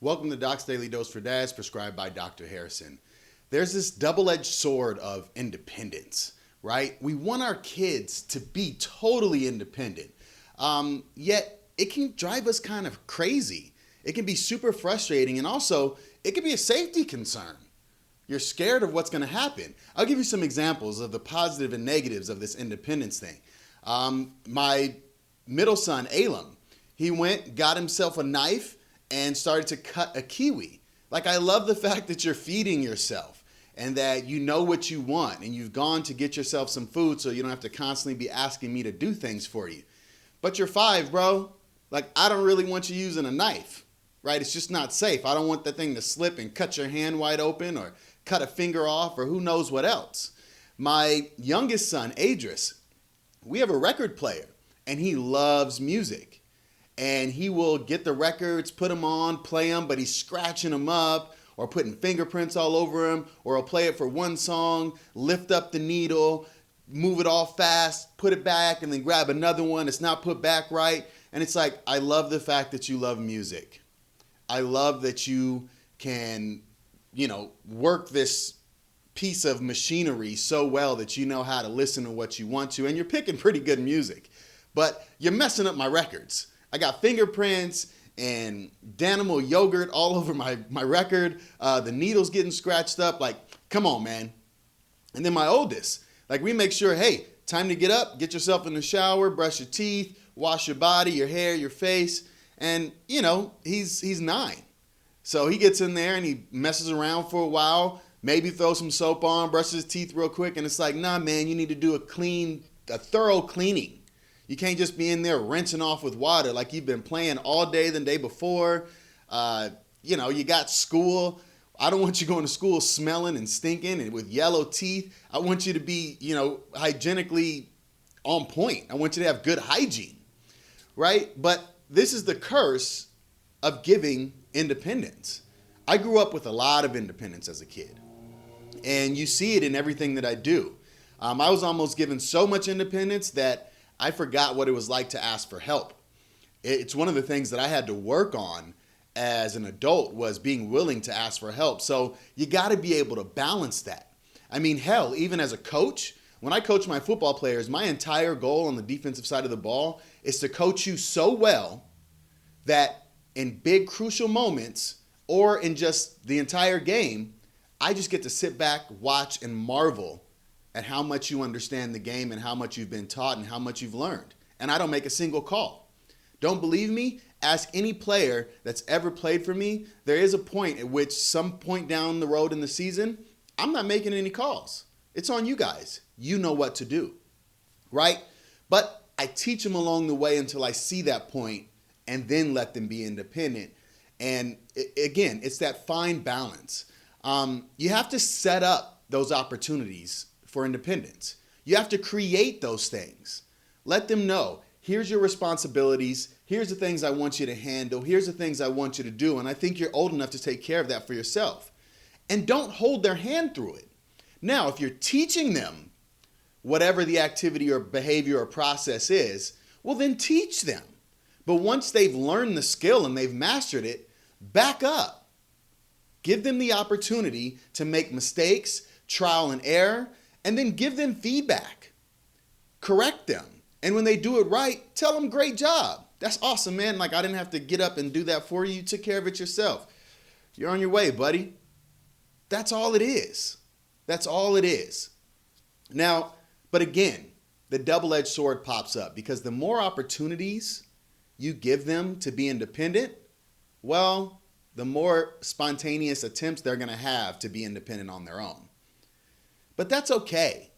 Welcome to Doc's Daily Dose for Dads, prescribed by Dr. Harrison. There's this double-edged sword of independence, right? We want our kids to be totally independent, yet it can drive us kind of crazy. It can be super frustrating, and also it can be a safety concern. You're scared of what's going to happen. I'll give you some examples of the positive and negatives of this independence thing. My middle son, Elam, he went, got himself a knife, and started to cut a kiwi. Like, I love the fact that you're feeding yourself and that you know what you want and you've gone to get yourself some food so you don't have to constantly be asking me to do things for you. But you're 5, bro. Like, I don't really want you using a knife, right? It's just not safe. I don't want that thing to slip and cut your hand wide open or cut a finger off or who knows what else. My youngest son, Adris, we have a record player and he loves music. And he will get the records, put them on, play them, but he's scratching them up or putting fingerprints all over them, or he'll play it for one song, lift up the needle, move it all fast, put it back, and then grab another one. It's not put back right. And it's like, I love the fact that you love music. I love that you can, work this piece of machinery so well that you know how to listen to what you want to, and you're picking pretty good music. But you're messing up my records. I got fingerprints and Danimal yogurt all over my record. The needle's getting scratched up. Like, come on, man. And then my oldest, like, we make sure, hey, time to get up, get yourself in the shower, brush your teeth, wash your body, your hair, your face. And, he's 9. So he gets in there and he messes around for a while, maybe throws some soap on, brushes his teeth real quick. And it's like, nah, man, you need to do a thorough cleaning. You can't just be in there rinsing off with water like you've been playing all day the day before. You got school. I don't want you going to school smelling and stinking and with yellow teeth. I want you to be, hygienically on point. I want you to have good hygiene, right? But this is the curse of giving independence. I grew up with a lot of independence as a kid, and you see it in everything that I do. I was almost given so much independence that I forgot what it was like to ask for help. It's one of the things that I had to work on as an adult, was being willing to ask for help. So you got to be able to balance that. I mean, hell, even as a coach, when I coach my football players, my entire goal on the defensive side of the ball is to coach you so well that in big crucial moments or in just the entire game, I just get to sit back, watch, and marvel at how much you understand the game and how much you've been taught and how much you've learned. And I don't make a single call. Don't believe me? Ask any player that's ever played for me. There is a point at which, some point down the road in the season, I'm not making any calls. It's on you guys. You know what to do, right? But I teach them along the way until I see that point and then let them be independent. And again, it's that fine balance. You have to set up those opportunities for independence. You have to create those things. Let them know, here's your responsibilities, here's the things I want you to handle, here's the things I want you to do, and I think you're old enough to take care of that for yourself. And don't hold their hand through it. Now, if you're teaching them whatever the activity or behavior or process is, well, then teach them. But once they've learned the skill and they've mastered it, back up. Give them the opportunity to make mistakes, trial and error, and then give them feedback. Correct them. And when they do it right, tell them, great job. That's awesome, man. Like, I didn't have to get up and do that for you. You took care of it yourself. You're on your way, buddy. That's all it is. That's all it is. Now, but again, the double-edged sword pops up, because the more opportunities you give them to be independent, well, the more spontaneous attempts they're going to have to be independent on their own. But that's okay.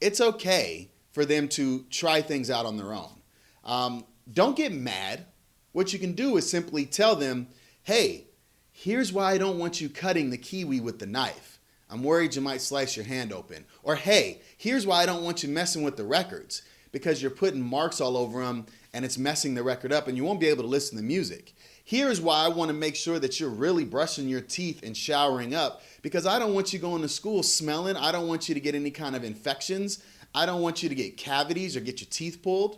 It's okay for them to try things out on their own. Don't get mad. What you can do is simply tell them, hey, here's why I don't want you cutting the kiwi with the knife. I'm worried you might slice your hand open. Or, hey, here's why I don't want you messing with the records, because you're putting marks all over them and it's messing the record up and you won't be able to listen to music. Here's why I want to make sure that you're really brushing your teeth and showering up, because I don't want you going to school smelling. I don't want you to get any kind of infections. I don't want you to get cavities or get your teeth pulled.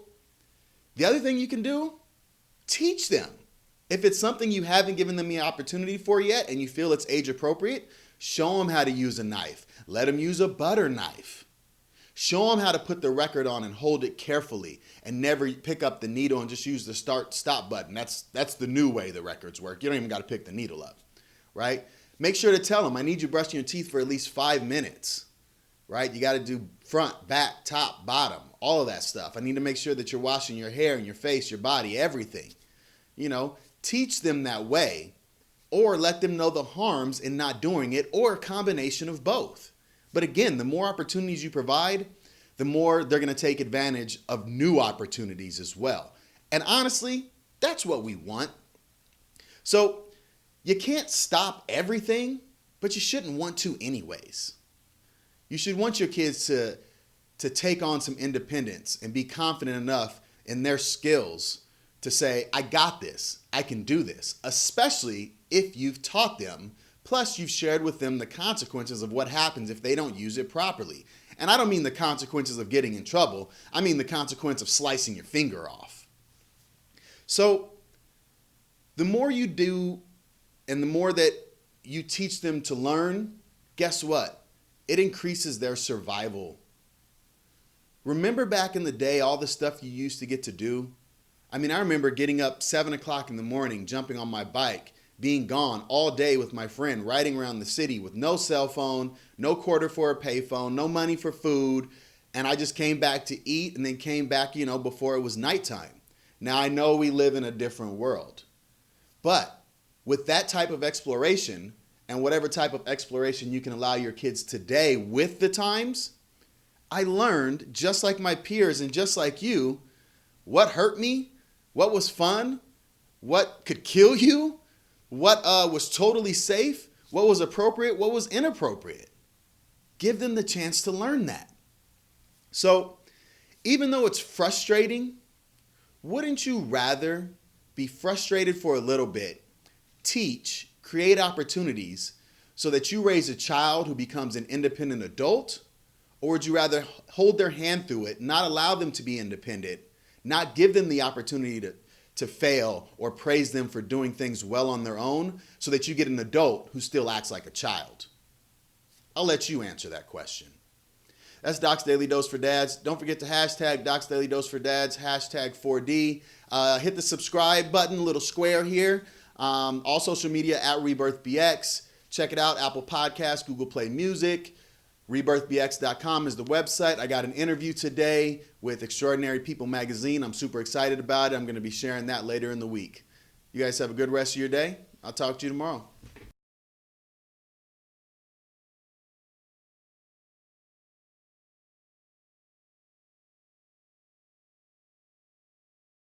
The other thing you can do, teach them. If it's something you haven't given them the opportunity for yet and you feel it's age appropriate, show them how to use a knife. Let them use a butter knife. Show them how to put the record on and hold it carefully and never pick up the needle and just use the start-stop button. That's the new way the records work. You don't even got to pick the needle up, right? Make sure to tell them, I need you brushing your teeth for at least 5 minutes, right? You got to do front, back, top, bottom, all of that stuff. I need to make sure that you're washing your hair and your face, your body, everything. You know, teach them that way, or let them know the harms in not doing it, or a combination of both. But again, the more opportunities you provide, the more they're going to take advantage of new opportunities as well. And honestly, that's what we want. So you can't stop everything, but you shouldn't want to anyways. You should want your kids to take on some independence and be confident enough in their skills to say, I got this, I can do this, especially if you've taught them. Plus, you've shared with them the consequences of what happens if they don't use it properly. And I don't mean the consequences of getting in trouble. I mean the consequence of slicing your finger off. So the more you do and the more that you teach them to learn, guess what? It increases their survival. Remember back in the day, all the stuff you used to get to do? I mean, I remember getting up 7 o'clock in the morning, jumping on my bike, being gone all day with my friend, riding around the city with no cell phone, no quarter for a payphone, no money for food. And I just came back to eat and then came back, before it was nighttime. Now, I know we live in a different world. But with that type of exploration and whatever type of exploration you can allow your kids today with the times, I learned, just like my peers and just like you, what hurt me, what was fun, what could kill you, what was totally safe, what was appropriate, what was inappropriate. Give them the chance to learn that. So even though it's frustrating, wouldn't you rather be frustrated for a little bit, teach, create opportunities so that you raise a child who becomes an independent adult? Or would you rather hold their hand through it, not allow them to be independent, not give them the opportunity to fail or praise them for doing things well on their own so that you get an adult who still acts like a child? I'll let you answer that question. That's Doc's Daily Dose for Dads. Don't forget to hashtag Doc's Daily Dose for Dads, hashtag 4D. Hit the subscribe button, little square here. All social media at rebirthbx. Check it out, Apple Podcasts, Google Play Music. rebirthbx.com is the website. I got an interview today with Extraordinary People magazine. I'm super excited about it. I'm going to be sharing that later in the week. You guys have a good rest of your day. I'll talk to you tomorrow.